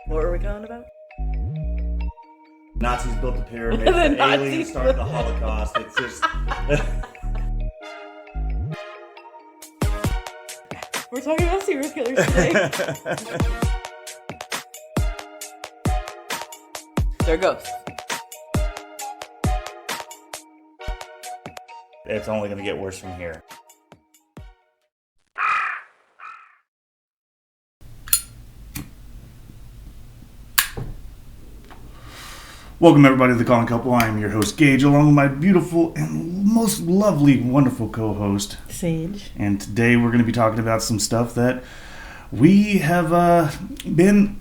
What were we going about? Nazis built the pyramids, The the Nazis aliens started the Holocaust. It's just... We're talking about serial killers today. They're ghosts. It's only going to get worse from here. Welcome everybody to The Calling Couple. I am your host Gage, along with my beautiful and most lovely, wonderful co-host Sage. And today we're going to be talking about some stuff that we have been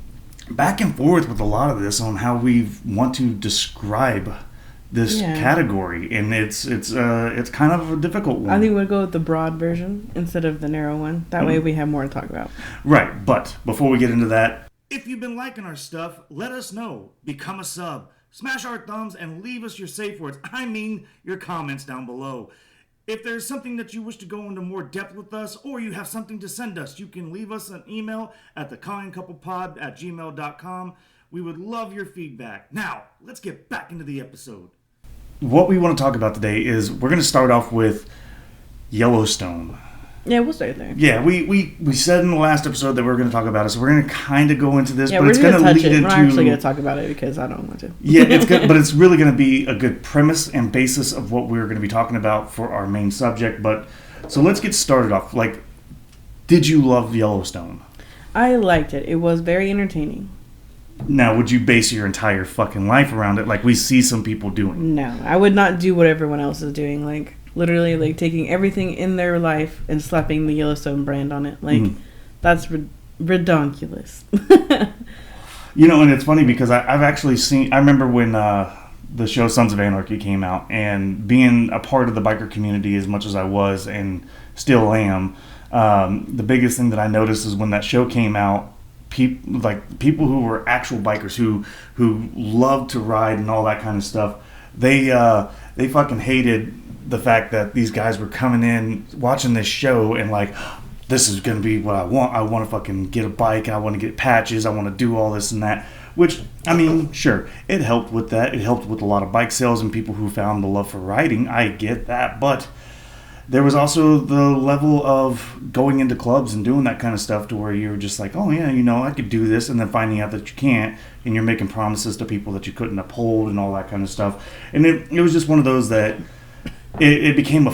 back and forth with a lot of this on how we want to describe this category, and it's kind of a difficult one. I think we'll go with the broad version instead of the narrow one. That way we have more to talk about. Right, but before we get into that, if you've been liking our stuff, let us know. Become a sub. Smash our thumbs and leave us your safe words. I mean your comments down below. If there's something that you wish to go into more depth with us, or you have something to send us, you can leave us an email at thecallingcouplepod@gmail.com. We would love your feedback. Now, let's get back into the episode. What we want to talk about today is we're going to start off with Yellowstone. Yeah, we'll start there. Yeah, we said in the last episode that we were going to talk about it, so we're going to kind of go into this, Yeah, but it's going to lead into... We're not actually going to talk about it because I don't want to. Yeah, it's good, but it's really going to be a good premise and basis of what we're going to be talking about for our main subject. But so let's get started off. Like, did you love Yellowstone? I liked it. It was very entertaining. Now, would you base your entire fucking life around it like we see some people doing? No, I would not do what everyone else is doing. Like, literally, like, taking everything in their life and slapping the Yellowstone brand on it. Like, that's redonkulous. You know, and it's funny because I've actually seen... I remember when the show Sons of Anarchy came out, and being a part of the biker community as much as I was and still am, the biggest thing that I noticed is when that show came out, people who were actual bikers who loved to ride and all that kind of stuff, they fucking hated the fact that these guys were coming in watching this show and like, this is gonna be what I want to fucking get a bike, and I want to get patches, I want to do all this and that, which, I mean, sure, it helped with that. It helped with a lot of bike sales and people who found the love for riding. I get that, but there was also the level of going into clubs and doing that kind of stuff to where you were just like, oh yeah, you know, I could do this, and then finding out that you can't, and you're making promises to people that you couldn't uphold and all that kind of stuff. And it was just one of those that it became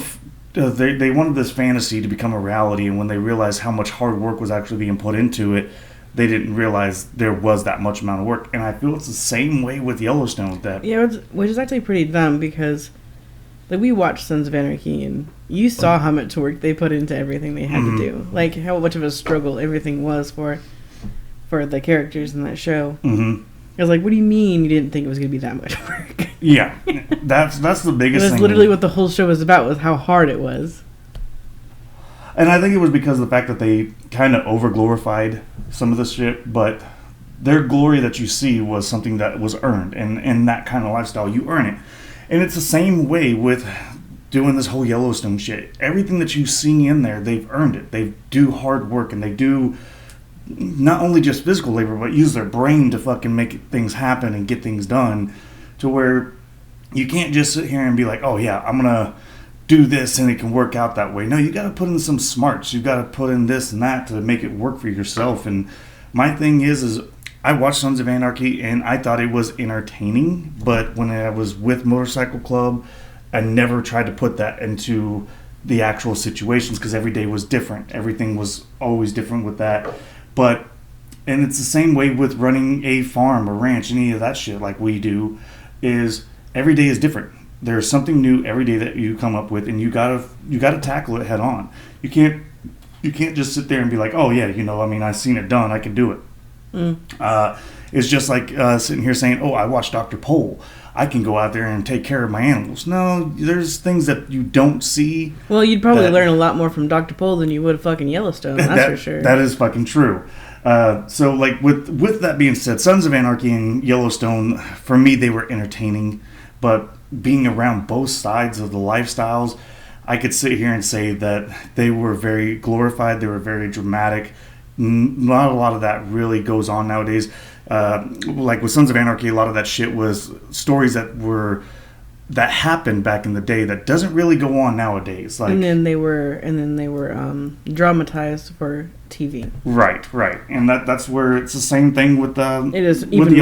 they wanted this fantasy to become a reality, and when they realized how much hard work was actually being put into it, they didn't realize there was that much amount of work. And I feel it's the same way with Yellowstone. Which is actually pretty dumb because... like, we watched Sons of Anarchy, and you saw how much work they put into everything they had to do. Like, how much of a struggle everything was for the characters in that show. Mm-hmm. I was like, what do you mean you didn't think it was going to be that much work? Yeah, that's the biggest thing. It was literally what the whole show was about, was how hard it was. And I think it was because of the fact that they kind of over-glorified some of the shit, but their glory that you see was something that was earned, and in that kind of lifestyle, you earn it. And it's the same way with doing this whole Yellowstone shit. Everything that you see in there, they've earned it. They do hard work, and they do not only just physical labor, but use their brain to fucking make things happen and get things done, to where you can't just sit here and be like, oh yeah, I'm going to do this and it can work out that way. No, you got to put in some smarts. You got to put in this and that to make it work for yourself. And my thing is I watched Sons of Anarchy, and I thought it was entertaining, but when I was with Motorcycle Club, I never tried to put that into the actual situations because every day was different. Everything was always different with that. And it's the same way with running a farm, a ranch, any of that shit like we do, is every day is different. There's something new every day that you come up with, and you gotta tackle it head on. You can't just sit there and be like, oh yeah, you know, I mean, I've seen it done, I can do it. It's just like sitting here saying, oh, I watched Dr. Pole, I can go out there and take care of my animals. No, there's things that you don't see. Well, you'd probably learn a lot more from Dr. Pole than you would fucking Yellowstone, that's for sure. That is fucking true. So like with that being said, Sons of Anarchy and Yellowstone, for me, they were entertaining, but being around both sides of the lifestyles, I could sit here and say that they were very glorified, they were very dramatic, not a lot of that really goes on nowadays. Like with Sons of Anarchy, a lot of that shit was stories that happened back in the day that doesn't really go on nowadays. Like, and then they were dramatized for TV. Right, and that's where it's the same thing with it is even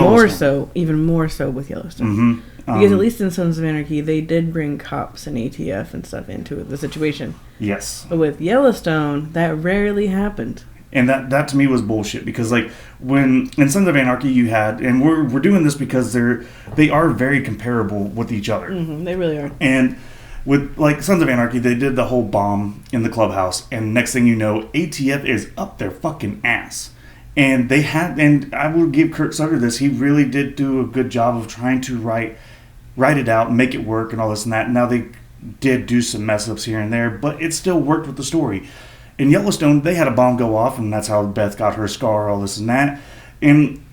more so with Yellowstone. Because at least in Sons of Anarchy, they did bring cops and ATF and stuff into the situation. Yes. But with Yellowstone, that rarely happened. And that to me was bullshit, because like when in Sons of Anarchy you had, and we're doing this because they are very comparable with each other. They really are. And with like Sons of Anarchy, they did the whole bomb in the clubhouse, and next thing you know, ATF is up their fucking ass. And and I will give Kurt Sutter this, he really did do a good job of trying to write it out and make it work and all this and that. Now they did do some mess ups here and there, but it still worked with the story. In Yellowstone, they had a bomb go off, and that's how Beth got her scar, all this and that. And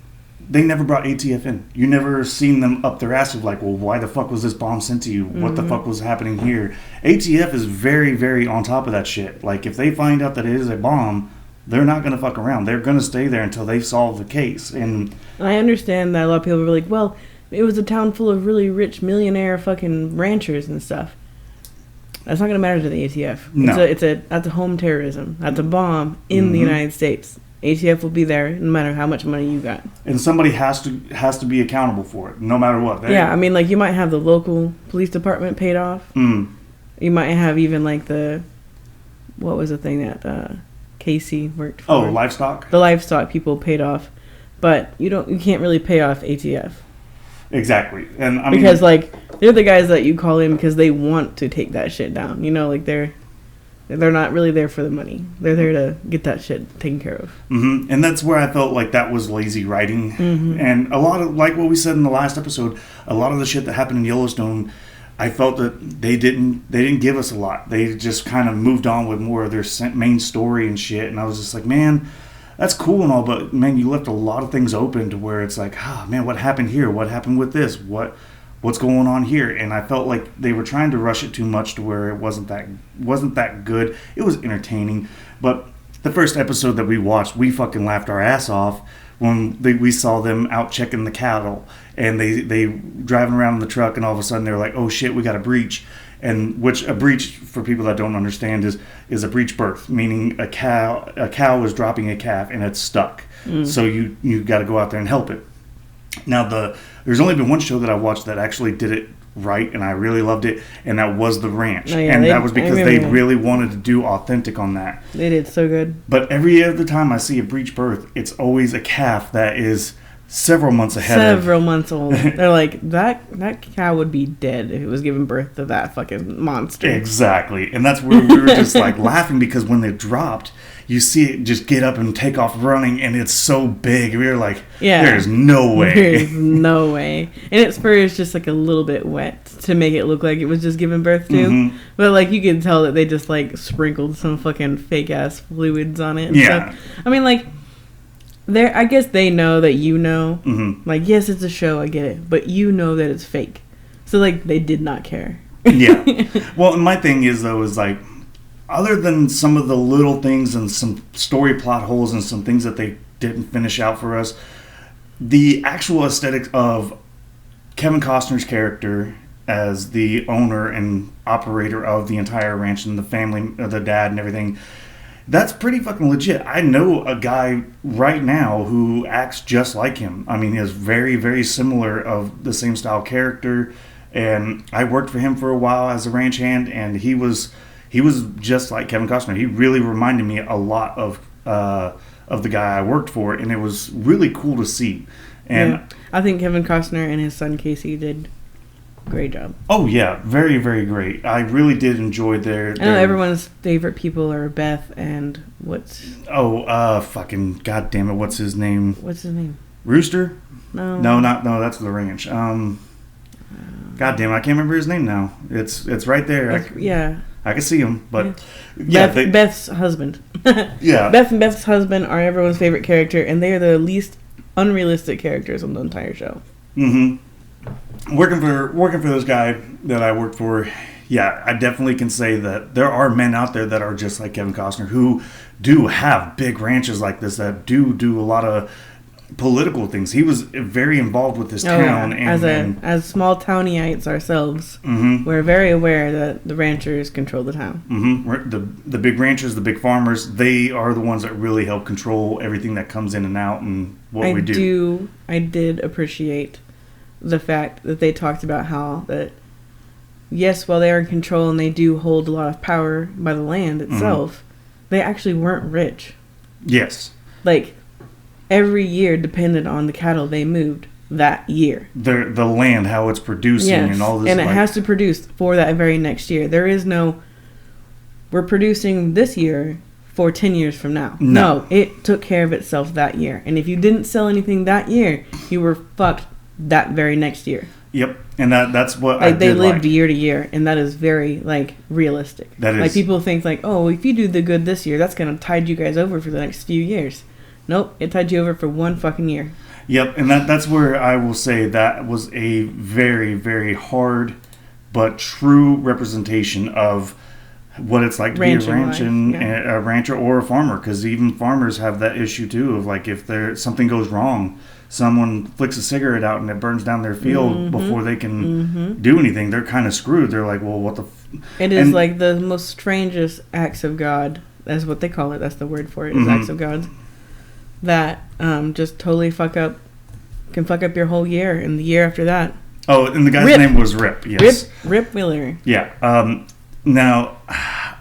they never brought ATF in. You never seen them up their ass of like, well, why the fuck was this bomb sent to you? What the fuck was happening here? ATF is very, very on top of that shit. Like, if they find out that it is a bomb, they're not going to fuck around. They're going to stay there until they solve the case. And I understand that a lot of people were like, well, it was a town full of really rich millionaire fucking ranchers and stuff. That's not going to matter to the ATF. No. That's a home terrorism. That's a bomb in the United States. ATF will be there no matter how much money you got. And somebody has to be accountable for it, no matter what. Yeah, I mean, like, you might have the local police department paid off. You might have even, like, what was the thing that Casey worked for? Oh, livestock? The livestock people paid off. But you can't really pay off ATF. Exactly. And I mean, because like they're the guys that you call in because they want to take that shit down. You know, like they're not really there for the money. They're there to get that shit taken care of. And that's where I felt like that was lazy writing. And a lot of, like what we said in the last episode, a lot of the shit that happened in Yellowstone, I felt that they didn't give us a lot. They just kind of moved on with more of their main story and shit. And I was just like, man, that's cool and all, but man, you left a lot of things open to where it's like, man, what happened here? What happened with this? What's going on here? And I felt like they were trying to rush it too much to where it wasn't that good. It was entertaining, but the first episode that we watched, we fucking laughed our ass off when we saw them out checking the cattle, and they driving around in the truck, and all of a sudden they're like, oh shit, we got a breach. And which a breach, for people that don't understand, is a breech birth, meaning a cow is dropping a calf and it's stuck. So you got to go out there and help it. Now there's only been one show that I watched that actually did it right, and I really loved it, and that was The Ranch. Oh, yeah, that was because they really wanted to do authentic on that. They did so good. But every other time I see a breech birth, it's always a calf that is several months ahead. Several months old. They're like, that cow would be dead if it was giving birth to that fucking monster. Exactly. And that's where we were just like laughing, because when they dropped, you see it just get up and take off running, and it's so big. We were like, there's no way. There's no way. And its fur is just like a little bit wet to make it look like it was just giving birth to. But like you can tell that they just like sprinkled some fucking fake ass fluids on it and stuff. I mean, like, I guess they know that you know. Like, yes, it's a show, I get it. But you know that it's fake. So, like, they did not care. Well, my thing is, though, is, like, other than some of the little things and some story plot holes and some things that they didn't finish out for us, the actual aesthetics of Kevin Costner's character as the owner and operator of the entire ranch and the family, the dad and everything, that's pretty fucking legit. I know a guy right now who acts just like him. I mean, he is very, very similar of the same style character. And I worked for him for a while as a ranch hand, and he was just like Kevin Costner. He really reminded me a lot of the guy I worked for, and it was really cool to see. And I think Kevin Costner and his son Casey did a great job. Oh yeah, very, very great. I really did enjoy their. I know everyone's favorite people are Beth and fucking goddamn it, what's his name? What's his name? Rooster? No, that's the ranch. God damn it, I can't remember his name now. It's right there. I can see him, but Beth's husband. Beth and Beth's husband are everyone's favorite character, and they are the least unrealistic characters on the entire show. Working for this guy that I worked for, Yeah, I definitely can say that there are men out there that are just like Kevin Costner who do have big ranches like this, that do a lot of political things. He was very involved with this town. Yeah. As small townieites ourselves, we're very aware that the ranchers control the town. The big ranchers, the big farmers, they are the ones that really help control everything that comes in and out and what we do. I did appreciate the fact that they talked about how that, yes, while they are in control and they do hold a lot of power by the land itself, they actually weren't rich. Yes. Like, every year depended on the cattle they moved that year. The land, how it's producing, and all this. And it has to produce for that very next year. There is no, we're producing this year for 10 years from now. No, it took care of itself that year. And if you didn't sell anything that year, you were fucked that very next year. Yep, and that's what they lived year to year, and that is very realistic. That is, people think oh, if you do the good this year, that's gonna tide you guys over for the next few years. Nope, it tied you over for one fucking year. Yep, and that's where I will say that was a very, very hard but true representation of what it's like to be a rancher or a farmer, because even farmers have that issue too of if something goes wrong, someone flicks a cigarette out and it burns down their field before they can do anything, they're kind of screwed. They're like, well, what the it is the most strangest acts of God. That's what they call it. That's the word for it, is acts of God, that just totally can fuck up your whole year and the year after that. Oh, and the guy's name was Rip. Yes, Rip Wheeler. Yeah. Now,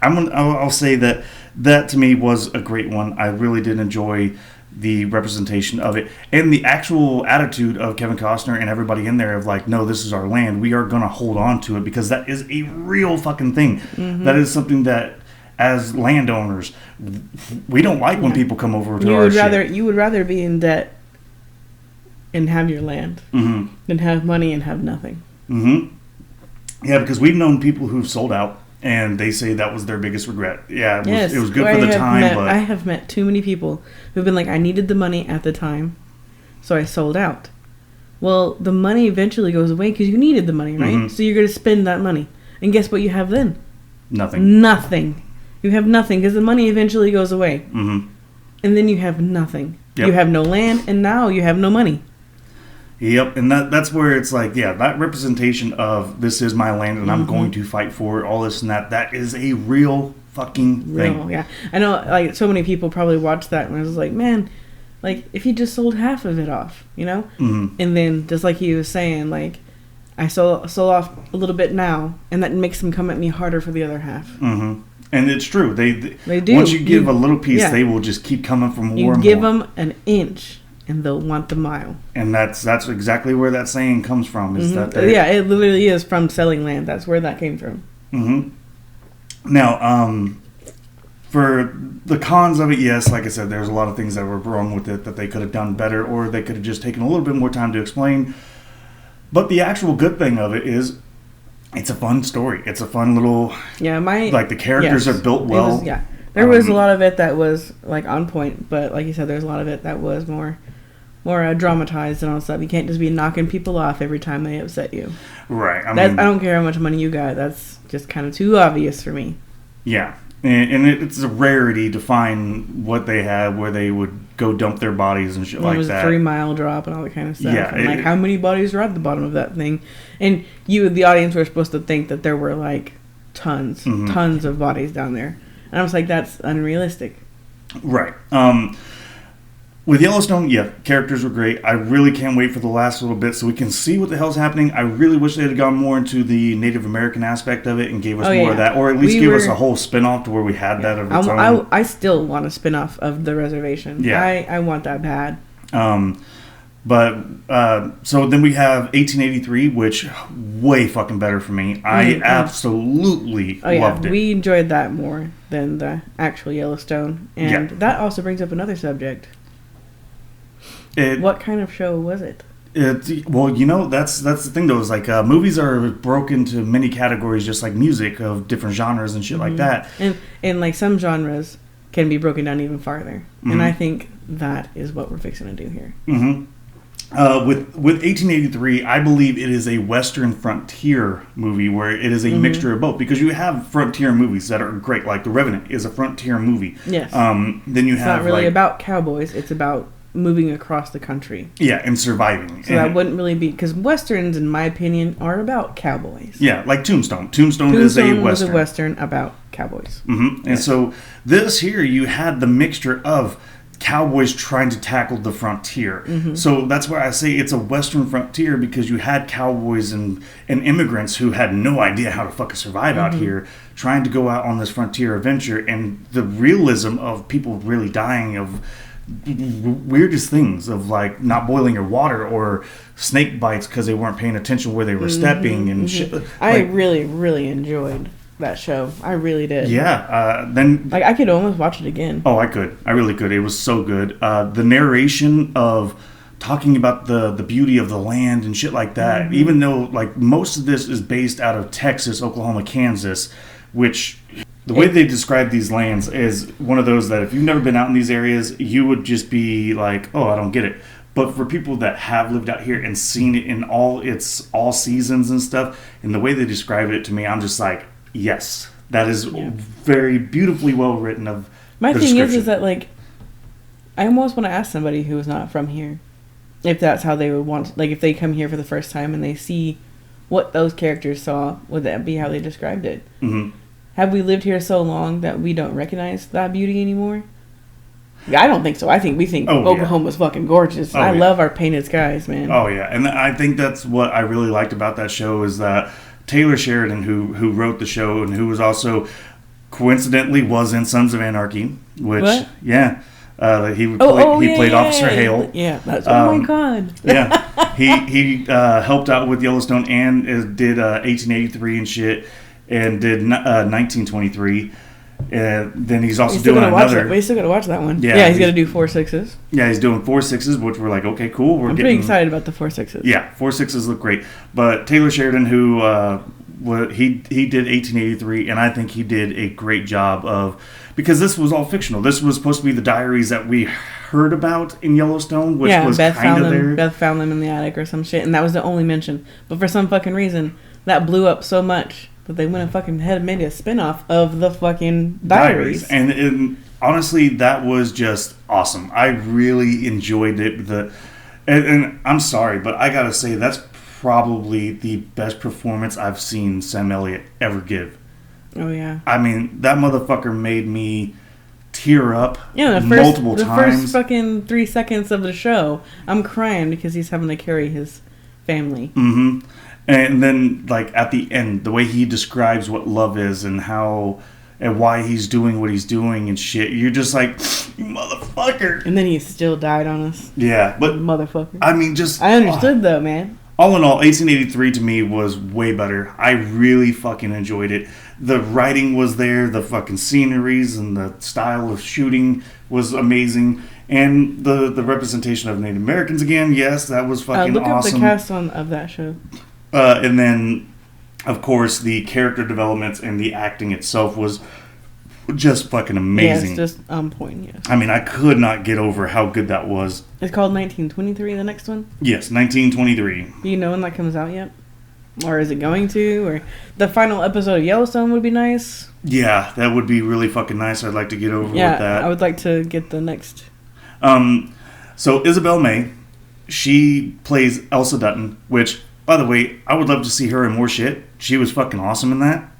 I'll say that to me was a great one. I really did enjoy the representation of it and the actual attitude of Kevin Costner and everybody in there of no, this is our land. We are going to hold on to it, because that is a real fucking thing. That is something that, as landowners, we don't like when people come over to our shit. You would rather be in debt and have your land than have money and have nothing. Yeah, because we've known people who've sold out, and they say that was their biggest regret. Yeah, it was good for the time, but I have met too many people who've been I needed the money at the time, so I sold out. Well, the money eventually goes away because you needed the money, right? So you're going to spend that money. And guess what you have then? Nothing. You have nothing because the money eventually goes away. And then you have nothing. Yep. You have no land, and now you have no money. Yep, and that's where it's that representation of this is my land and I'm going to fight for it, all this and that is a real fucking thing. Yeah. I know, so many people probably watched that and I was like, man, if you just sold half of it off, And then, just like he was saying, I sold off a little bit now, and that makes them come at me harder for the other half. And it's true. They do. Once you give a little piece, they will just keep coming for more and more. You give them an inch, and they'll want the mile. And that's exactly where that saying comes from. Is that it literally is from selling land. That's where that came from. Now, for the cons of it, yes, like I said, there's a lot of things that were wrong with it that they could have done better, or they could have just taken a little bit more time to explain. But the actual good thing of it is, it's a fun story. It's a fun little... Yeah, the characters are built well. There was a lot of it that was, on point, but like you said, there's a lot of it that was more dramatized and all stuff. You can't just be knocking people off every time they upset you. Right. I don't care how much money you got. That's just kind of too obvious for me. Yeah. And it's a rarity to find what they had where they would go dump their bodies and shit like that. It was a 3 mile drop and all that kind of stuff. Yeah, and how many bodies are at the bottom of that thing? And you, the audience, were supposed to think that there were tons of bodies down there. And I was like, that's unrealistic. Right. With Yellowstone, characters were great. I really can't wait for the last little bit so we can see what the hell's happening. I really wish they had gone more into the Native American aspect of it and gave us more of that, or at least give us a whole spin-off to where we had that of its own. I still want a spin-off of the reservation. Yeah. I want that bad. So then we have 1883, which way fucking better for me. I absolutely loved it. We enjoyed that more than the actual Yellowstone. And that also brings up another subject. What kind of show was it? Well, that's the thing though. Is movies are broken into many categories, just like music of different genres and shit like that. And some genres can be broken down even farther. And I think that is what we're fixing to do here. With 1883, I believe it is a Western frontier movie where it is a mixture of both, because you have frontier movies that are great, like The Revenant is a frontier movie. Yes. Then you it's have not really about cowboys. It's about moving across the country. Yeah, and surviving. So that wouldn't really be, because Westerns, in my opinion, are about cowboys. Yeah, like Tombstone. Tombstone is a Western. Was a Western about cowboys. Mm-hmm. And so this here, you had the mixture of cowboys trying to tackle the frontier. So that's why I say it's a Western frontier, because you had cowboys and immigrants who had no idea how to fucking survive out here, trying to go out on this frontier adventure, and the realism of people really dying of weirdest things, of like not boiling your water or snake bites because they weren't paying attention where they were stepping and shit. Like, I really enjoyed that show. I really did. Yeah. Then like I could almost watch it again. Oh, I could. I really could. It was so good. The narration of talking about the beauty of the land and shit like that, even though like most of this is based out of Texas, Oklahoma, Kansas, which the way they describe these lands is one of those that if you've never been out in these areas, you would just be like, oh, I don't get it. But for people that have lived out here and seen it in all seasons and stuff, and the way they describe it to me, I'm just like, yes, that is very beautifully well written. Of my thing is that like, I almost want to ask somebody who is not from here if that's how they would want. Like, if they come here for the first time and they see what those characters saw, would that be how they described it? Have we lived here so long that we don't recognize that beauty anymore? I don't think so. I think we think Oklahoma's fucking gorgeous. I love our painted skies, man. Oh yeah, and I think that's what I really liked about that show is that Taylor Sheridan, who wrote the show and who was also coincidentally was in Sons of Anarchy, which he played Officer Hale. Yeah, that's oh my god. Yeah, he helped out with Yellowstone and did 1883 and shit, and did 1923. And then he's also doing another. We still got to watch that one. Yeah, he's got to do 4/6. Yeah, he's doing 4/6, which we're like, okay, cool. I'm pretty excited about the 4/6. Yeah, 4/6 look great. But Taylor Sheridan, who he did 1883, and I think he did a great job of, because this was all fictional. This was supposed to be the diaries that we heard about in Yellowstone, which was kind of there. Beth found them in the attic or some shit, and that was the only mention. But for some fucking reason, that blew up so much that they went and fucking made a spinoff of the fucking diaries. And honestly, that was just awesome. I really enjoyed it. And I'm sorry, but I gotta say, that's probably the best performance I've seen Sam Elliott ever give. Oh, yeah. I mean, that motherfucker made me tear up multiple times. The first fucking 3 seconds of the show, I'm crying because he's having to carry his family. And then, like, at the end, the way he describes what love is and how and why he's doing what he's doing and shit, you're just like, you motherfucker. And then he still died on us. Yeah, but motherfucker. I mean, just I understood though, man. All in all, 1883 to me was way better. I really fucking enjoyed it. The writing was there, the fucking sceneries and the style of shooting was amazing. And the representation of Native Americans again, yes, that was fucking awesome. Look up the cast of that show. And then, of course, the character developments and the acting itself was just fucking amazing. Yes, just on point, yes. I mean, I could not get over how good that was. It's called 1923, the next one? Yes, 1923. Do you know when that comes out yet? Or is it going to? Or the final episode of Yellowstone would be nice? Yeah, that would be really fucking nice. I'd like to get over with that. Yeah, I would like to get the next. So Isabel May, she plays Elsa Dutton, which... By the way, I would love to see her in more shit. She was fucking awesome in that.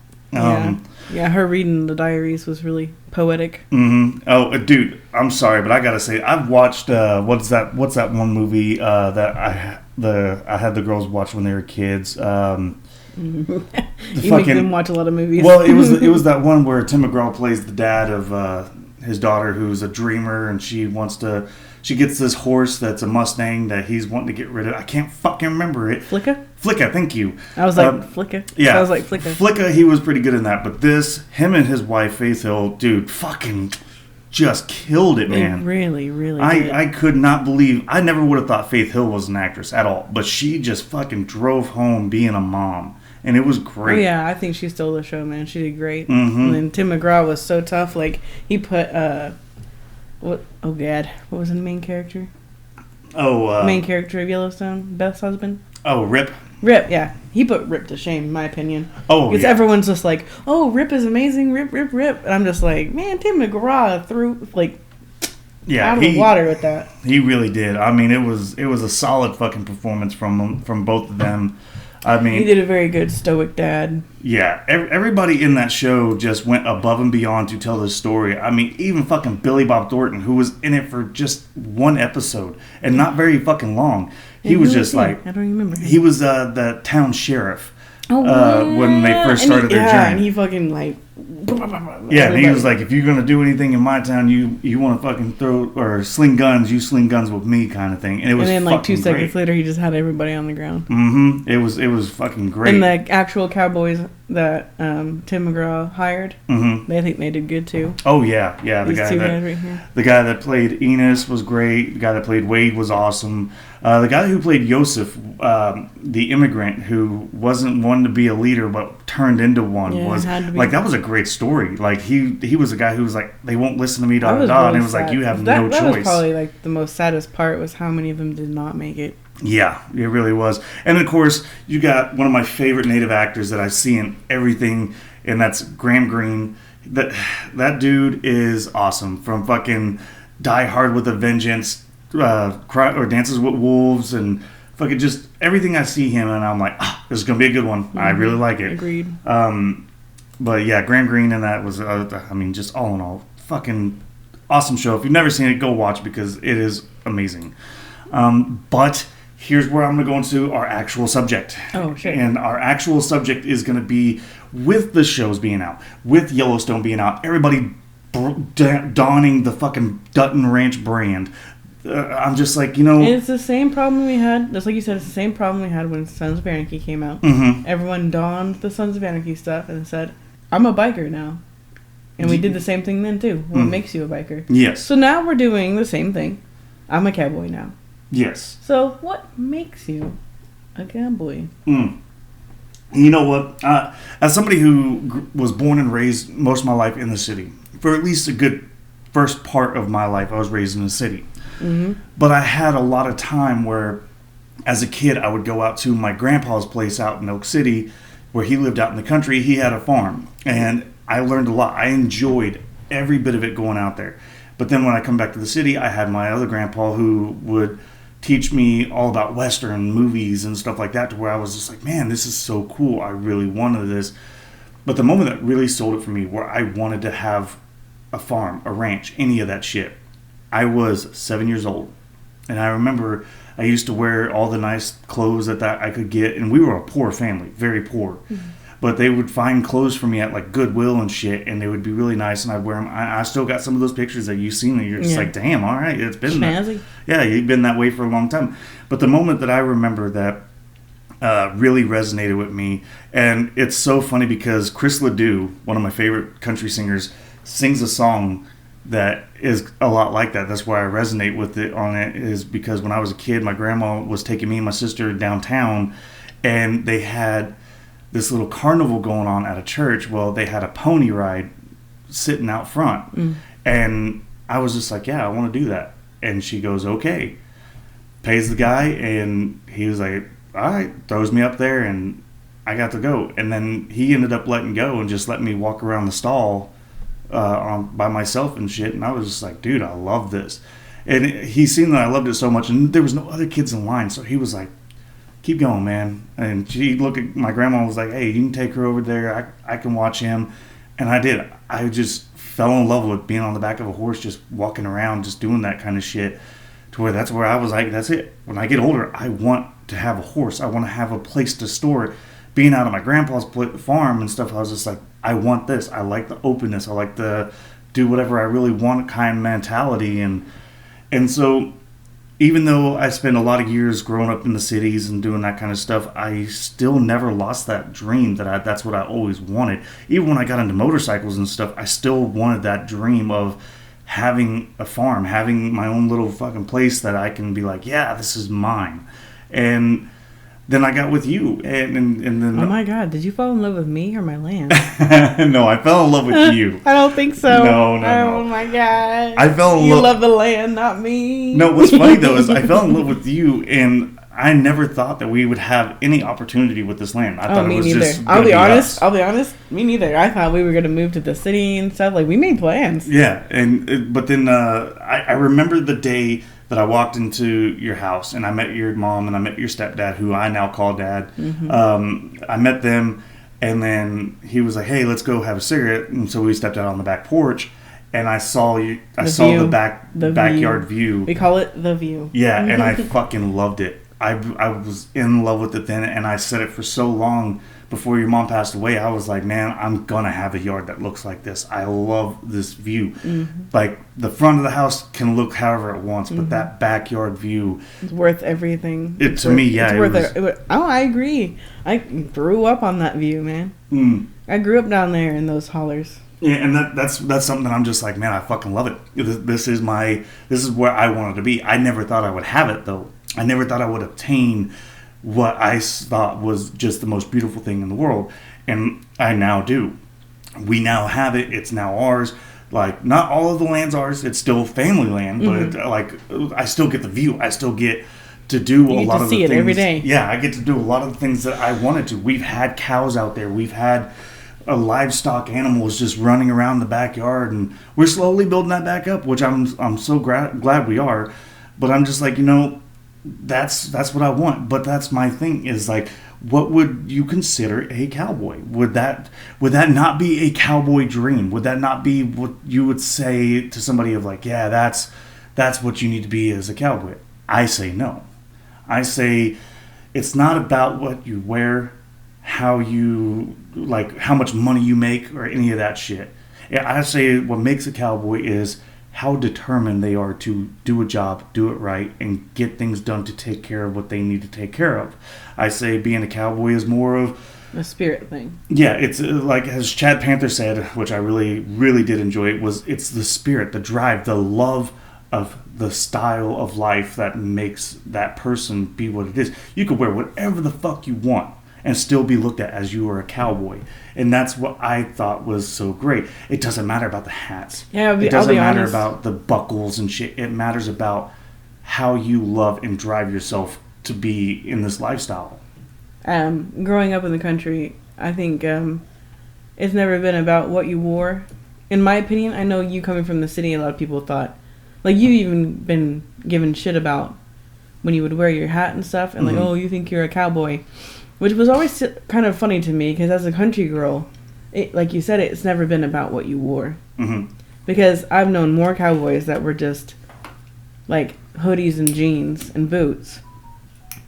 Yeah, her reading the diaries was really poetic. Oh, dude, I'm sorry, but I gotta say, I've watched what's that one movie that I had the girls watch when they were kids. You make them watch a lot of movies. Well, it was that one where Tim McGraw plays the dad of his daughter, who's a dreamer, and she gets this horse that's a Mustang that he's wanting to get rid of. I can't fucking remember it. Flicka, thank you. I was like, Flicka. Yeah. I was like, Flicka. Flicka, he was pretty good in that. But him and his wife, Faith Hill, dude, fucking just killed it, man. They really, really did. I could not believe... I never would have thought Faith Hill was an actress at all. But she just fucking drove home being a mom. And it was great. Oh, yeah, I think she stole the show, man. She did great. And then Tim McGraw was so tough. Like, he put... what? Oh, God. What was the main character? Oh, Main character of Yellowstone, Beth's husband. oh, Rip. Rip, yeah. He put Rip to shame, in my opinion. Oh, Because yeah. everyone's just like, oh, Rip is amazing, Rip, Rip, Rip. And I'm just like, man, Tim McGraw threw, like, Yeah, out of the water with that. He really did. I mean, it was a solid fucking performance from both of them. I mean, He did a very good stoic dad. yeah, everybody in that show just went above and beyond to tell this story. I mean, even fucking Billy Bob Thornton, who was in it for just one episode and not very fucking long. He And was who just he? like, I don't remember him. he was the town sheriff. Oh, when they first started their journey. and he fucking like, Yeah, and he was like, if you're gonna do anything in my town, you want to fucking throw or sling guns, you sling guns with me, kind of thing. And it was. And then like 2 seconds great. later, he just had everybody on the ground. Mm-hmm. It was fucking great. And the actual cowboys that Tim McGraw hired, Mm-hmm. I think they did good too. Oh yeah. The These guy two that guys right here. the guy that played Enos was great. The guy that played Wade was awesome. The guy who played Yosef, the immigrant who wasn't one to be a leader but turned into one, Yeah, was had to be. like that was a great story. Like he was a guy who was like, they won't listen to me, That da da was da, and really it was like sad. you have that, no that choice. was probably like the most saddest part was how many of them did not make it. Yeah, it really was. And of course, you got one of my favorite native actors that I see in everything, and that's Graham Greene. That dude is awesome. From fucking Die Hard with a Vengeance, Dances with Wolves, and fucking just everything I see him, and I'm like, this is gonna be a good one. Mm-hmm. I really like it. Agreed. But yeah, Graham Greene and that was, I mean, just all in all, fucking awesome show. If you've never seen it, go watch because it is amazing. But here's where I'm going to go into our actual subject. Oh, sure. And our actual subject is going to be with the shows being out, with Yellowstone being out, everybody donning the fucking Dutton Ranch brand. I'm just like, And it's the same problem we had, just like you said, it's the same problem we had when Sons of Anarchy came out. Mm-hmm. Everyone donned the Sons of Anarchy stuff and said, I'm a biker now. And we did the same thing then too. What makes you a biker? Yes. So now we're doing the same thing. I'm a cowboy now. Yes. So what makes you a cowboy? You know what? As somebody who was born and raised most of my life in the city, for at least a good first part of my life, I was raised in the city. Mm-hmm. But I had a lot of time where, as a kid, I would go out to my grandpa's place out in Oak City, where he lived out in the country. He had a farm, and I learned a lot. I enjoyed every bit of it going out there. But then when I come back to the city, I had my other grandpa who would teach me all about Western movies and stuff like that, to where I was just like, man, this is so cool. I really wanted this. But the moment that really sold it for me, where I wanted to have a farm, a ranch, any of that shit, I was 7 years old. And I remember I used to wear all the nice clothes that I could get. And we were a poor family, very poor. Mm-hmm. But they would find clothes for me at like Goodwill and shit, and they would be really nice, and I'd wear them. I still got some of those pictures that you've seen, and you're just like, damn, all right, it's been that. Yeah, you've been that way for a long time. But the moment that I remember that really resonated with me, and it's so funny because Chris Ledoux, one of my favorite country singers, sings a song that is a lot like that. That's why I resonate with it on it, is because when I was a kid, my grandma was taking me and my sister downtown, and they had this little carnival going on at a church. Well, they had a pony ride sitting out front. And I was just like, yeah, I want to do that. And she goes, okay. Pays the guy, and he was like, all right, throws me up there, and I got to go. And then he ended up letting go and just let me walk around the stall by myself and shit. And I was just like, dude, I love this. And he seen that I loved it so much, and there was no other kids in line, so he was like, keep going, man. And she looked at my grandma and was like, hey, you can take her over there. I can watch him. And I did. I just fell in love with being on the back of a horse, just walking around, just doing that kind of shit, to where that's where I was like, that's it. When I get older, I want to have a horse. I want to have a place to store it. Being out at my grandpa's farm and stuff, I was just like, I want this. I like the openness. I like the do whatever I really want kind of mentality. And so even though I spent a lot of years growing up in the cities and doing that kind of stuff, I still never lost that dream that's what I always wanted. Even when I got into motorcycles and stuff, I still wanted that dream of having a farm, having my own little fucking place that I can be like, yeah, this is mine. And then I got with you, and then Oh my God! Did you fall in love with me or my land? no, I fell in love with you. I don't think so. No. Oh my God! I fell in You love. love the land, not me. No, what's funny though is I fell in love with you, and I never thought that we would have any opportunity with this land. I thought me it was neither. just. I'll be honest. Us. I'll be honest. Me neither. I thought we were gonna move to the city and stuff. Like we made plans. Yeah, but then I remember the day that I walked into your house and I met your mom and I met your stepdad, who I now call Dad. Mm-hmm. I met them, and then he was like, "Hey, let's go have a cigarette." And so we stepped out on the back porch, and I saw you. I saw the backyard view. We call it the view. Yeah, and I fucking loved it. I was in love with it then, and I said it for so long before your mom passed away. I was like, man, I'm gonna have a yard that looks like this. I love this view. Like the front of the house can look however it wants, but that backyard view, it's worth everything. I agree. I grew up on that view, man. I grew up down there in those hollers. Yeah, and that's something that I'm just like, man, I fucking love it. This is where I wanted to be. I never thought I would have it though. I never thought I would obtain what I thought was just the most beautiful thing in the world, and I now do. We now have it. It's now ours. Like, not all of the land's ours. It's still family land, but like, I still get the view. I still get to do a lot of the things. You get to see it every day. Yeah, I get to do a lot of the things that I wanted to. We've had cows out there. We've had livestock animals just running around the backyard, and we're slowly building that back up, which I'm so glad we are. But I'm just like, that's what I want. But that's my thing is like, what would you consider a cowboy? Would that not be a cowboy dream? Would that not be what you would say to somebody of like, yeah, that's what you need to be as a cowboy? I say no. I say it's not about what you wear, how much money you make, or any of that shit. I say what makes a cowboy is how determined they are to do a job, do it right, and get things done to take care of what they need to take care of. I say being a cowboy is more of a spirit thing. Yeah, it's like as Chad Panther said, which I really, really did enjoy, it's the spirit, the drive, the love of the style of life that makes that person be what it is. You can wear whatever the fuck you want and still be looked at as you are a cowboy. And that's what I thought was so great. It doesn't matter about the hats. Yeah, it doesn't matter about the buckles and shit. It matters about how you love and drive yourself to be in this lifestyle. Growing up in the country, I think it's never been about what you wore. In my opinion, I know you coming from the city, a lot of people thought, like, you even been given shit about when you would wear your hat and stuff, and like, oh, you think you're a cowboy. Which was always kind of funny to me, because as a country girl, like you said, it's never been about what you wore. Because I've known more cowboys that were just, like, hoodies and jeans and boots,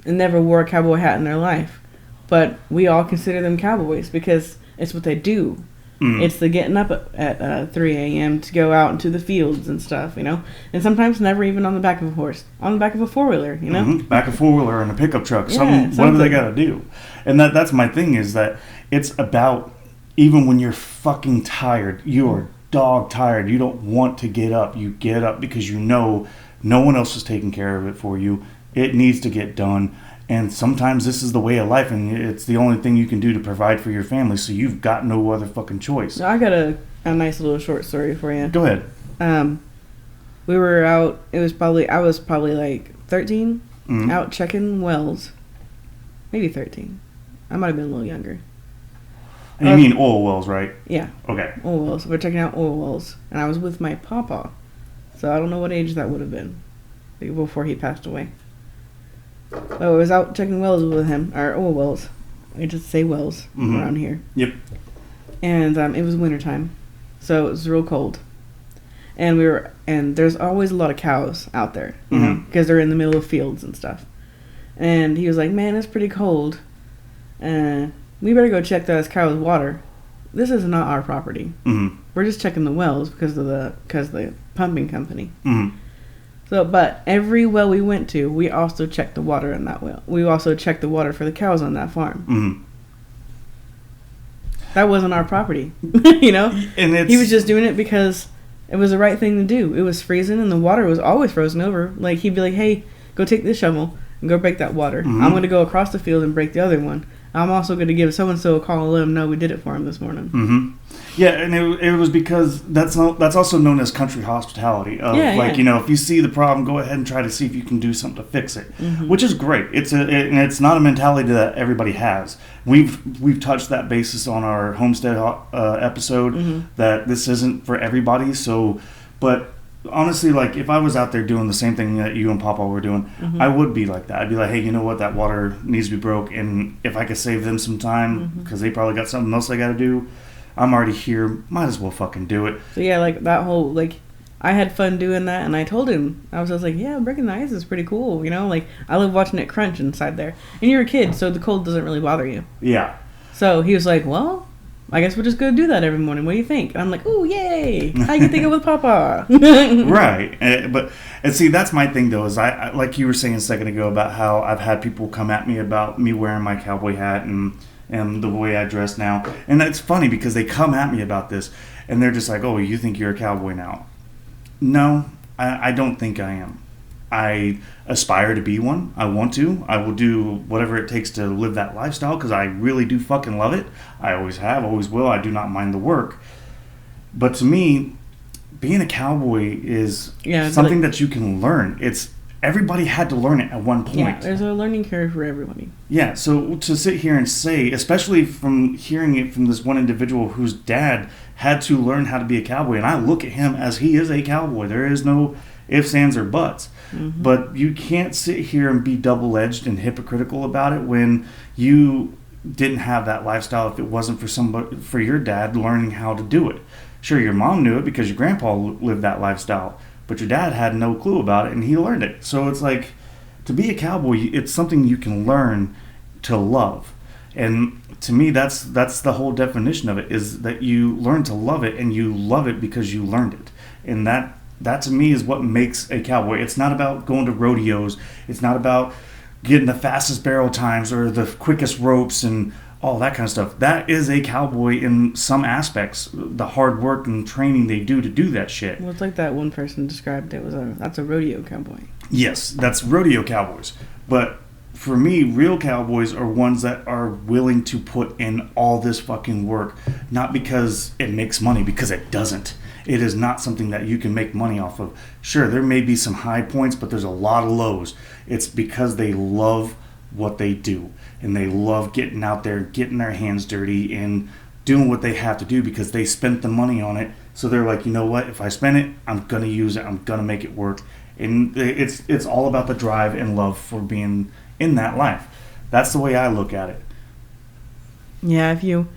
and never wore a cowboy hat in their life. But we all consider them cowboys, because it's what they do. It's the getting up at 3 a.m. to go out into the fields and stuff, and sometimes never even on the back of a horse, on the back of a four-wheeler, back of a four-wheeler and a pickup truck. What do they got to do? And that's my thing, is that it's about, even when you're fucking tired, you are dog tired, you don't want to get up, you get up because no one else is taking care of it for you. It needs to get done. And sometimes this is the way of life, and it's the only thing you can do to provide for your family, so you've got no other fucking choice. I got a nice little short story for you. Go ahead. We were out, I was probably like 13, out checking wells. Maybe 13. I might have been a little younger. And you mean oil wells, right? Yeah. Okay. Oil wells. We're checking out oil wells. And I was with my papa. So I don't know what age that would have been. Before he passed away. But I was out checking wells with him, or oil wells. I just say wells around here. Yep. And it was wintertime, so it was real cold. And there's always a lot of cows out there, because they're in the middle of fields and stuff. And he was like, "Man, it's pretty cold. We better go check those cows' water. This is not our property. We're just checking the wells because the pumping company." So, but every well we went to, we also checked the water in that well. We also checked the water for the cows on that farm. That wasn't our property, And he was just doing it because it was the right thing to do. It was freezing and the water was always frozen over. Like, he'd be like, "Hey, go take this shovel," and go break that water. Mm-hmm. I'm going to go across the field and break the other one. I'm also going to give so-and-so a call and let them know we did it for him this morning. Mm-hmm. Yeah, and it was because that's also known as country hospitality. If you see the problem, go ahead and try to see if you can do something to fix it, which is great. And it's not a mentality that everybody has. We've touched that basis on our homestead episode that this isn't for everybody. So, but honestly, like if I was out there doing the same thing that you and Papa were doing, I would be like that. I'd be like, hey, you know what? That water needs to be broke, and if I could save them some time because they probably got something else they got to do, I'm already here. Might as well fucking do it. So yeah, like that whole I had fun doing that, and I told him I was like, yeah, breaking the ice is pretty cool. Like I love watching it crunch inside there. And you're a kid, so the cold doesn't really bother you. Yeah. So he was like, well, I guess we're just going to do that every morning. What do you think? And I'm like, ooh, yay. How you think it with Papa? Right. And see, that's my thing, though, is I like you were saying a second ago about how I've had people come at me about me wearing my cowboy hat and the way I dress now. And it's funny because they come at me about this, and they're just like, oh, you think you're a cowboy now? No, I don't think I am. I aspire to be one. I want to. I will do whatever it takes to live that lifestyle because I really do fucking love it. I always have, always will. I do not mind the work. But to me, being a cowboy is something that you can learn. Everybody had to learn it at one point. Yeah, there's a learning curve for everybody. Yeah, so to sit here and say, especially from hearing it from this one individual whose dad had to learn how to be a cowboy, and I look at him as he is a cowboy. There is no ifs, ands, or buts. But you can't sit here and be double-edged and hypocritical about it when you didn't have that lifestyle if it wasn't for your dad learning how to do it. Sure, your mom knew it because your grandpa lived that lifestyle, but your dad had no clue about it and he learned it. So it's like, to be a cowboy, it's something you can learn to love. And to me, that's the whole definition of it, is that you learn to love it, and you love it because you learned it. And that to me is what makes a cowboy. It's not about going to rodeos. It's not about getting the fastest barrel times or the quickest ropes and all that kind of stuff. That is a cowboy in some aspects. The hard work and training they do to do that shit. Well, it's like that one person described it that's a rodeo cowboy. Yes, that's rodeo cowboys. But for me, real cowboys are ones that are willing to put in all this fucking work, not because it makes money, because it doesn't. It is not something that you can make money off of. Sure, there may be some high points, but there's a lot of lows. It's because they love what they do, and they love getting out there, getting their hands dirty, and doing what they have to do because they spent the money on it. So they're like, you know what? If I spend it, I'm going to use it. I'm going to make it work. And it's all about the drive and love for being in that life. That's the way I look at it. Yeah, if you...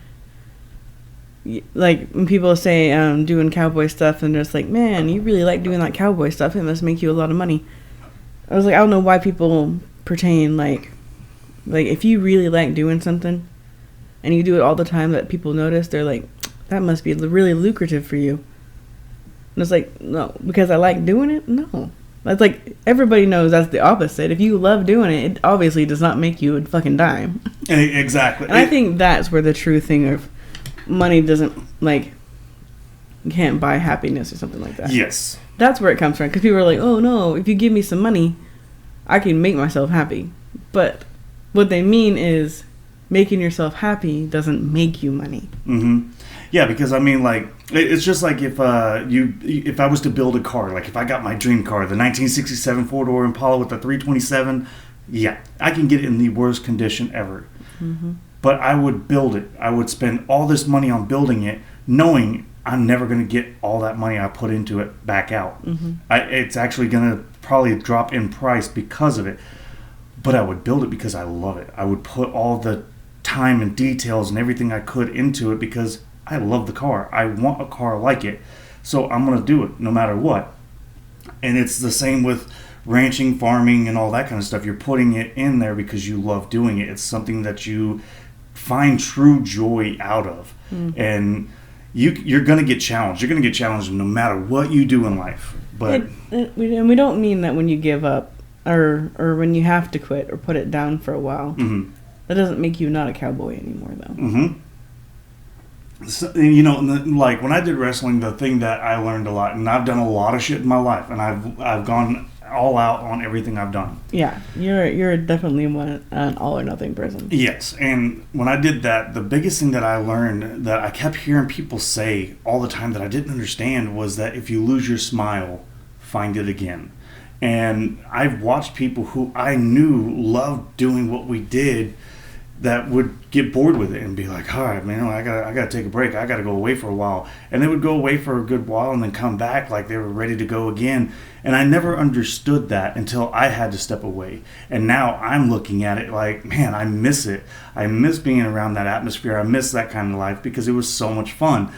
Like, when people say doing cowboy stuff, and they're just like, man, you really like doing that cowboy stuff, it must make you a lot of money. I was like, I don't know why people pertain, like if you really like doing something, and you do it all the time that people notice, they're like, that must be really lucrative for you. And it's like, no, because I like doing it? No. That's like, everybody knows that's the opposite. If you love doing it, it obviously does not make you a fucking dime. Exactly. And I think that's where the true thing of money doesn't, like, you can't buy happiness or something like that. Yes. That's where it comes from. Because people are like, oh no, if you give me some money, I can make myself happy. But what they mean is making yourself happy doesn't make you money. Mm-hmm. Yeah, because I mean, like, it's just like if I was to build a car, like if I got my dream car, the 1967 four-door Impala with the 327, yeah, I can get it in the worst condition ever. Mm-hmm. But I would build it. I would spend all this money on building it, knowing I'm never going to get all that money I put into it back out. Mm-hmm. It's actually going to probably drop in price because of it. But I would build it because I love it. I would put all the time and details and everything I could into it because I love the car. I want a car like it. So I'm going to do it no matter what. And it's the same with ranching, farming, and all that kind of stuff. You're putting it in there because you love doing it. It's something that you find true joy out of. Mm-hmm. And you're going to get challenged. You're going to get challenged no matter what you do in life. But and we don't mean that when you give up or when you have to quit or put it down for a while. Mm-hmm. That doesn't make you not a cowboy anymore, though. Mm-hmm. So, you know, like when I did wrestling, the thing that I learned a lot, and I've done a lot of shit in my life, and I've gone all out on everything I've done. Yeah, you're definitely an all or nothing person. Yes, and when I did that, the biggest thing that I learned that I kept hearing people say all the time that I didn't understand was that if you lose your smile, find it again. And I've watched people who I knew loved doing what we did that would get bored with it and be like, all right, man, I gotta take a break. I gotta go away for a while. And they would go away for a good while and then come back like they were ready to go again. And I never understood that until I had to step away. And now I'm looking at it like, man, I miss it. I miss being around that atmosphere. I miss that kind of life because it was so much fun.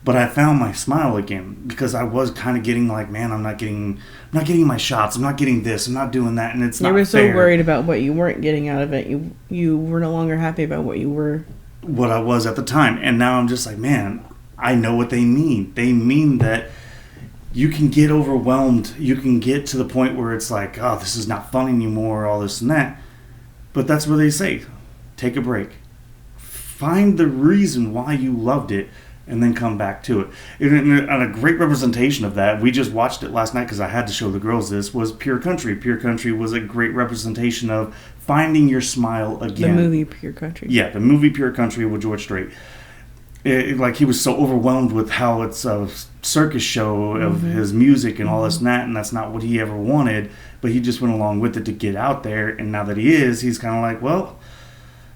But I found my smile again because I was kind of getting like, man, I'm not getting my shots. I'm not getting this. I'm not doing that, and it's not fair. You were so worried about what you weren't getting out of it. You were no longer happy about what I was at the time. And now I'm just like, man, I know what they mean. They mean that you can get overwhelmed. You can get to the point where it's like, oh, this is not fun anymore, all this and that. But that's what they say. Take a break. Find the reason why you loved it. And then come back to it. And a great representation of that, we just watched it last night because I had to show the girls this, was Pure Country. Pure Country was a great representation of finding your smile again. The movie Pure Country. Yeah, the movie Pure Country with George Strait. Like he was so overwhelmed with how it's a circus show of his music and all this and that, and that's not what he ever wanted, but he just went along with it to get out there, and now that he is, he's kind of like, well,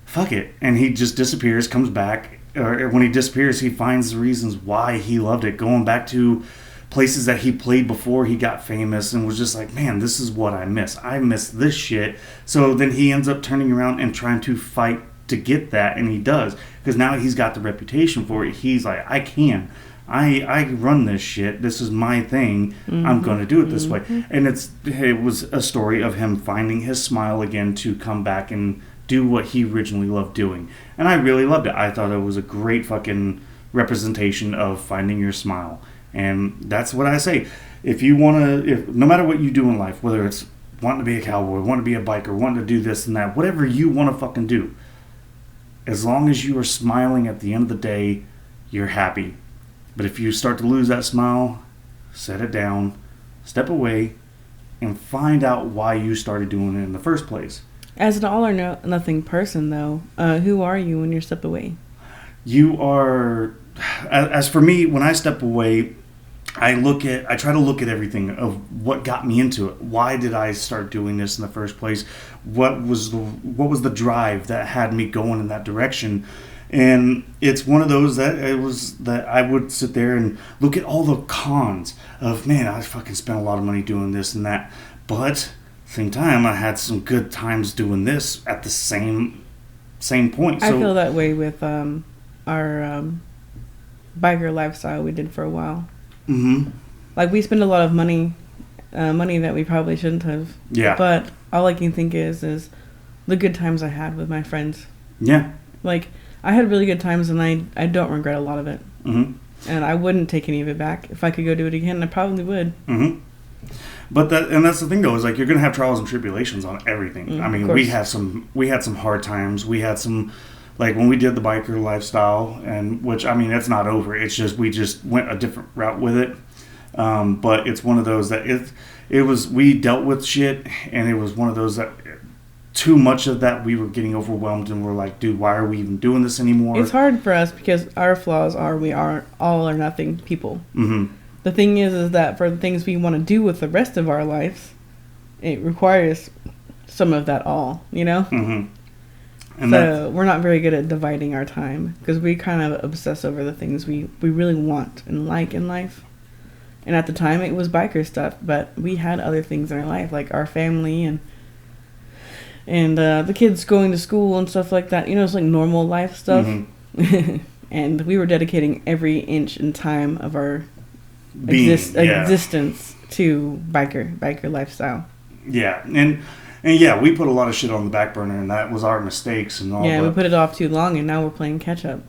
fuck it. And he just disappears, comes back, or when he disappears, he finds the reasons why he loved it, going back to places that he played before he got famous and was just like, man, this is what I miss. I miss this shit. So then he ends up turning around and trying to fight to get that, and he does, because now he's got the reputation for it. He's like, I run this shit. This is my thing. I'm going to do it this way. And it was a story of him finding his smile again to come back and do what he originally loved doing. And I really loved it. I thought it was a great fucking representation of finding your smile. And that's what I say. If you want to, no matter what you do in life, whether it's wanting to be a cowboy, wanting to be a biker, wanting to do this and that, whatever you want to fucking do, as long as you are smiling at the end of the day, you're happy. But if you start to lose that smile, set it down, step away, and find out why you started doing it in the first place. As an all or nothing person, though, who are you when you step away? You are, as for me, when I step away, I try to look at everything of what got me into it. Why did I start doing this in the first place? What was the drive that had me going in that direction? And it's one of those that I would sit there and look at all the cons of, man, I fucking spent a lot of money doing this and that, but same time, I had some good times doing this at the same point. I feel that way with our biker lifestyle we did for a while. Mm-hmm. Like, we spend a lot of money that we probably shouldn't have. Yeah. But all I can think is the good times I had with my friends. Yeah. Like, I had really good times, and I don't regret a lot of it. Mm-hmm. And I wouldn't take any of it back. If I could go do it again, I probably would. Mm-hmm. But that's the thing, though, is like, you're gonna have trials and tribulations on everything. I mean, we had some hard times. We had some, like, when we did the biker lifestyle, and which, I mean, it's not over. It's just we just went a different route with it. But it's one of those that we dealt with shit, and it was one of those that too much of that we were getting overwhelmed, and we're like, dude, why are we even doing this anymore? It's hard for us because our flaws are we are all or nothing people. Mm-hmm. The thing is that for the things we want to do with the rest of our lives, it requires some of that all, you know? Mm-hmm. And so we're not very good at dividing our time because we kind of obsess over the things we really want and like in life. And at the time, it was biker stuff, but we had other things in our life, like our family and the kids going to school and stuff like that. You know, it's like normal life stuff. Mm-hmm. And we were dedicating every inch and time of our existence to biker lifestyle. Yeah, and yeah, we put a lot of shit on the back burner, and that was our mistakes and all. Yeah, we put it off too long, and now we're playing catch up.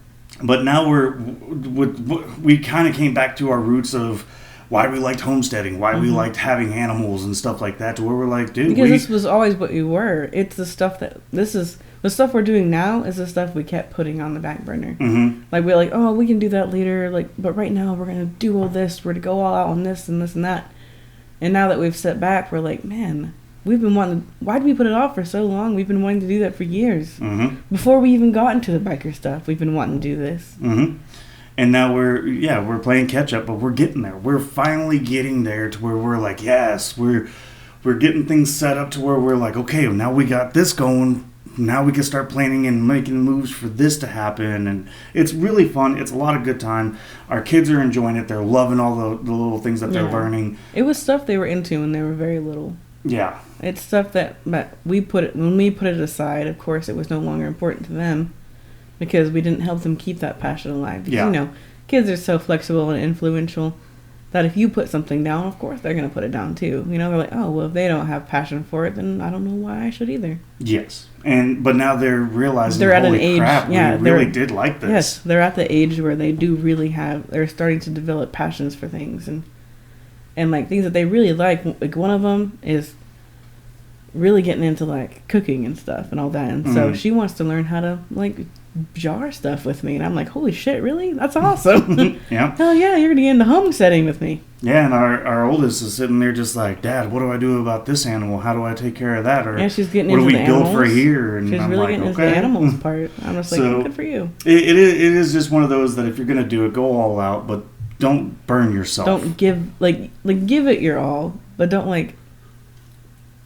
But now we kind of came back to our roots of why we liked homesteading, why we liked having animals and stuff like that, to where we're like, dude, because this was always what we were. It's the stuff the stuff we're doing now is the stuff we kept putting on the back burner. Mm-hmm. Like, we're like, oh, we can do that later. Like, but right now we're going to do all this. We're going to go all out on this and this and that. And now that we've stepped back, we're like, man, we've been wanting. Why did we put it off for so long? We've been wanting to do that for years. Before we even got into the biker stuff, we've been wanting to do this. And now we're playing catch up, but we're getting there. We're finally getting there to where we're like, yes, we're getting things set up to where we're like, okay, now we got this going. Now we can start planning and making moves for this to happen. And it's really fun. It's a lot of good time. Our kids are enjoying it. They're loving all the little things that they're learning. It was stuff they were into when they were very little. Yeah. It's stuff that when we put it aside, of course, it was no longer important to them because we didn't help them keep that passion alive. Because, kids are so flexible and influential that if you put something down, of course, they're going to put it down too. They're like, oh, well, if they don't have passion for it, then I don't know why I should either. Yes. But now they're realizing, they're at an age, crap, we really did like this. Yes, they're at the age where they do really they're starting to develop passions for things and like things that they really like. Like one of them is really getting into like cooking and stuff and all that. And so she wants to learn how to like jar stuff with me, and I'm like, holy shit, really? That's awesome. Yeah. Hell yeah, you're gonna get into homesteading with me. Yeah, and our oldest is sitting there just like, Dad, what do I do about this animal? How do I take care of that? Or she's getting what into do we build for here? And she's I'm really like, getting into the animals part. I'm just like, good for you. It is just one of those that if you're gonna do it, go all out, but don't burn yourself. Don't give give it your all, but don't like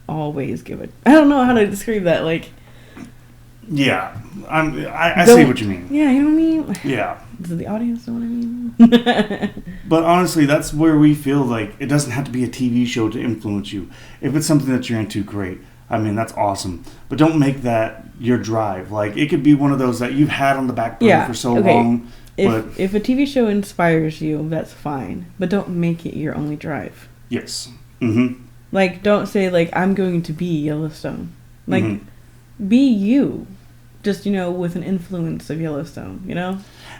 always give it. I don't know how to describe that. Like, yeah, I see what you mean. Yeah, you know what I mean? Yeah. Does the audience know what I mean? But honestly, that's where we feel like it doesn't have to be a TV show to influence you. If it's something that you're into, great. I mean, that's awesome. But don't make that your drive. Like, it could be one of those that you've had on the back burner for so long. If a TV show inspires you, that's fine. But don't make it your only drive. Yes. Like, don't say, like, I'm going to be Yellowstone. Like, be you. Just, with an influence of Yellowstone,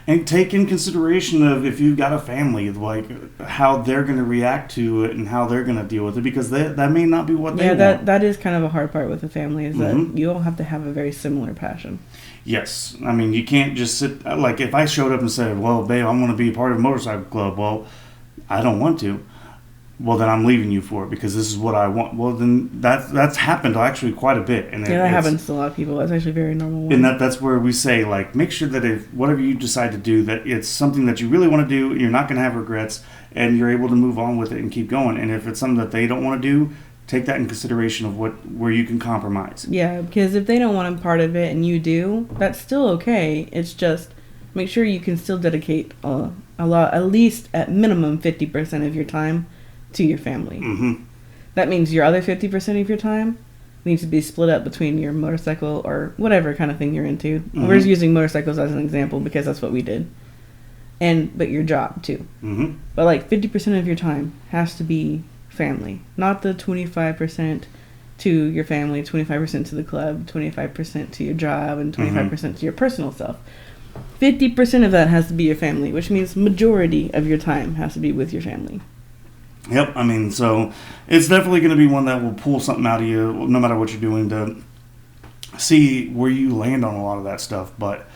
And take in consideration of if you've got a family, like, how they're going to react to it and how they're going to deal with it, because that may not be what they want. Yeah, that is kind of a hard part with a family, is that you all have to have a very similar passion. Yes. I mean, you can't just sit, like, if I showed up and said, well, babe, I want to be a part of a motorcycle club. Well, I don't want to. Well, then I'm leaving you for it because this is what I want. Well, then that's happened actually quite a bit. And that happens to a lot of people. That's actually a very normal one. And that's where we say, like, make sure that if whatever you decide to do, that it's something that you really want to do, you're not going to have regrets, and you're able to move on with it and keep going. And if it's something that they don't want to do, take that in consideration of where you can compromise. Yeah, because if they don't want a part of it and you do, that's still okay. It's just make sure you can still dedicate a lot, at least at minimum 50% of your time to your family. That means your other 50% of your time needs to be split up between your motorcycle or whatever kind of thing you're into. We're just using motorcycles as an example because that's what we did. But your job too. But like 50% of your time has to be family, not the 25% to your family, 25% to the club, 25% to your job, and 25% to your personal self. 50% of that has to be your family, which means majority of your time has to be with your family. Yep, I mean, so it's definitely going to be one that will pull something out of you, no matter what you're doing, to see where you land on a lot of that stuff. But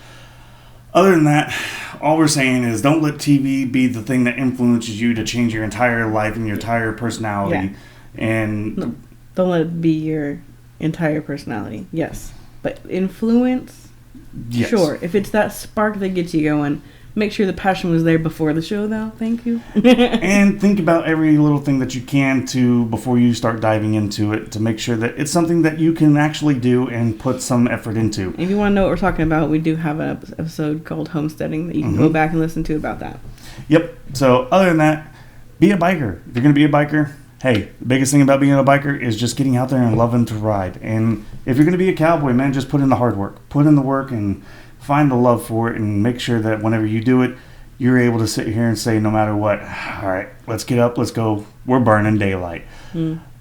other than that, all we're saying is don't let TV be the thing that influences you to change your entire life and your entire personality. Yeah. And don't let it be your entire personality. Yes, but influence. Yes. Sure, if it's that spark that gets you going. Make sure the passion was there before the show, though. Thank you. And think about every little thing that you can before you start diving into it, to make sure that it's something that you can actually do and put some effort into. If you want to know what we're talking about, we do have an episode called Homesteading that you can go back and listen to about that. Yep. So other than that, be a biker. If you're going to be a biker, hey, the biggest thing about being a biker is just getting out there and loving to ride. And if you're going to be a cowboy, man, just put in the hard work. Put in the work and find the love for it, and make sure that whenever you do it, you're able to sit here and say, no matter what, all right, let's get up, let's go, we're burning daylight.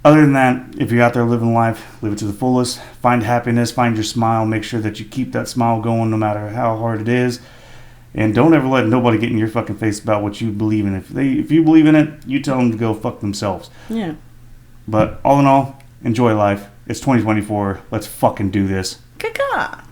Other than that, if you're out there living life, live it to the fullest, find happiness, find your smile, make sure that you keep that smile going no matter how hard it is, and don't ever let nobody get in your fucking face about what you believe in. If you believe in it, you tell them to go fuck themselves. Yeah. But all in all, enjoy life. It's 2024. Let's fucking do this. Caca.